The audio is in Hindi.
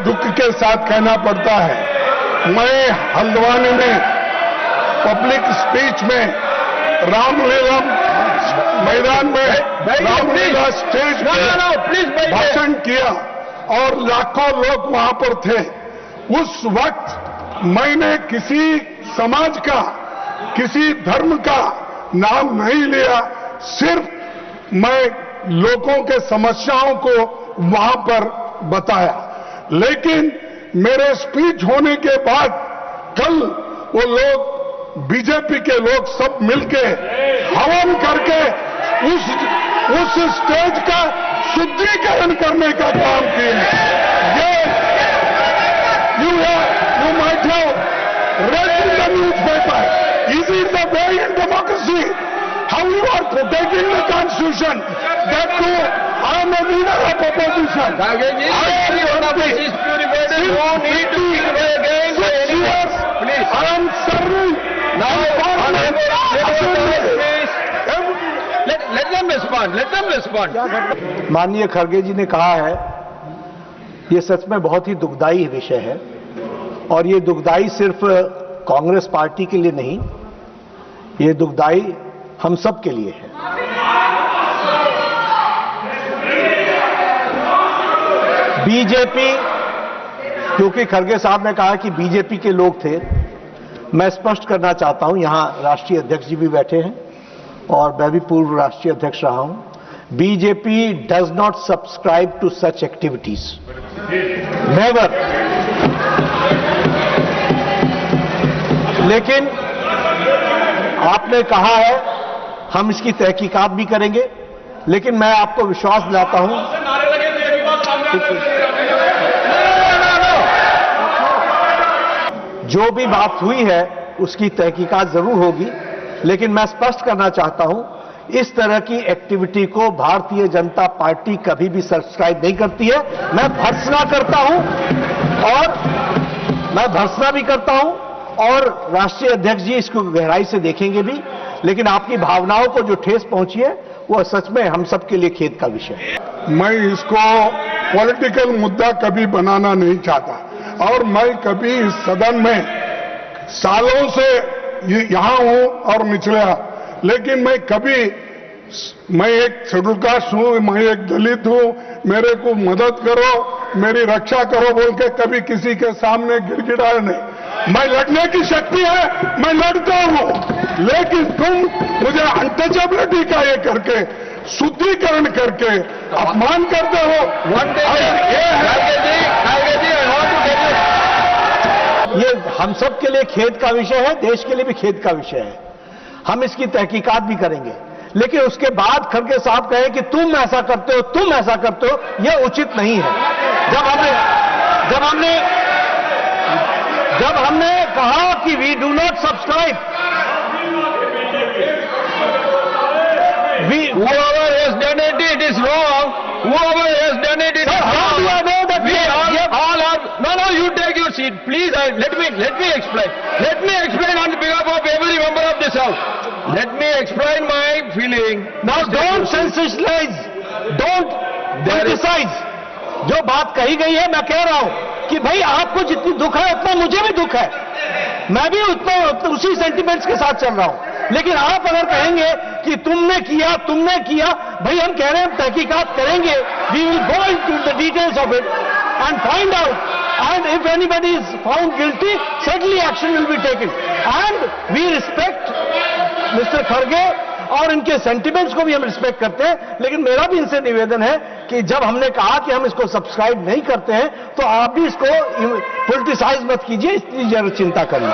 दुख के साथ कहना पड़ता है, मैं हल्द्वानी में पब्लिक स्पीच में रामलीला मैदान में रामलीला स्टेज पर भाषण किया और लाखों लोग वहां पर थे। उस वक्त मैंने किसी समाज का, किसी धर्म का नाम नहीं लिया, सिर्फ मैं लोगों के समस्याओं को वहां पर बताया। लेकिन मेरे स्पीच होने के बाद कल वो लोग, बीजेपी के लोग सब मिलके हवन करके उस स्टेज का शुद्धिकरण करने का काम किए। ये you might have read in the newspaper. Is it the way in democracy? How you are protecting the constitution? That too, I am a leader of opposition. I am serving. Let them respond. Let them respond. माननीय खड़गे जी ने कहा है, ये सच में बहुत ही दुखदाई विषय है और ये दुखदाई सिर्फ कांग्रेस पार्टी के लिए नहीं, ये दुखदाई हम सब के लिए है। बीजेपी, क्योंकि खड़गे साहब ने कहा कि बीजेपी के लोग थे, मैं स्पष्ट करना चाहता हूं, यहां राष्ट्रीय अध्यक्ष जी भी बैठे हैं और मैं भी पूर्व राष्ट्रीय अध्यक्ष रहा हूं। BJP does not subscribe to such activities, never. लेकिन आपने कहा है हम इसकी तहकीकात भी करेंगे, लेकिन मैं आपको विश्वास दिलाता हूं, जो भी बात हुई है उसकी तहकीकात जरूर होगी, लेकिन मैं स्पष्ट करना चाहता हूं, इस तरह की एक्टिविटी को भारतीय जनता पार्टी कभी भी सब्सक्राइब नहीं करती है। मैं भर्त्सना करता हूं और मैं भर्त्सना भी करता हूं और राष्ट्रीय अध्यक्ष जी इसको गहराई से देखेंगे भी, लेकिन आपकी भावनाओं को जो ठेस पहुंची है वो सच में हम सब के लिए खेद का विषय है। मैं इसको पॉलिटिकल मुद्दा कभी बनाना नहीं चाहता और मैं कभी इस सदन में सालों से यहां हूं और निचला, लेकिन मैं एक शेड्यूल कास्ट हूं, मैं एक दलित हूं, मेरे को मदद करो, मेरी रक्षा करो बोल के कभी किसी के सामने गिड़गिड़ाया नहीं। मैं लड़ने की शक्ति है, मैं लड़ता हूं, लेकिन तुम मुझे अनटचेबिलिटी का ये करके, शुद्धिकरण करके अपमान करते हो। ये हम सब के लिए खेद का विषय है, देश के लिए भी खेद का विषय है। हम इसकी तहकीकात भी करेंगे, लेकिन उसके बाद खड़गे साहब कहे कि तुम ऐसा करते हो, तुम ऐसा करते हो, यह उचित नहीं है। जब हमने कहा कि we do not subscribe, whoever has done it, it is wrong. Whoever has done it, it is wrong. How do I know that we all are? No, you take your seat, please. Let me explain. Let me explain on behalf of every member of this house. Let me explain my feeling. Now don't sensationalize, don't criticize. जो बात कही गई है, मैं कह रहा हूं कि भाई आपको जितनी दुख है उतना मुझे भी दुख है, मैं भी उसी सेंटिमेंट्स के साथ चल रहा हूं। लेकिन आप अगर कहेंगे कि तुमने किया, भाई हम कह रहे हैं तहकीकात करेंगे, we will go into the details of it and find out, and if anybody is found guilty, certainly action will be taken. And we respect Mr. खड़गे और इनके सेंटिमेंट्स को भी हम रिस्पेक्ट करते हैं, लेकिन मेरा भी इनसे निवेदन है कि जब हमने कहा कि हम इसको सब्सक्राइब नहीं करते हैं, तो आप भी इसको पॉलिटिसाइज मत कीजिए, इसकी जरूर चिंता करिए।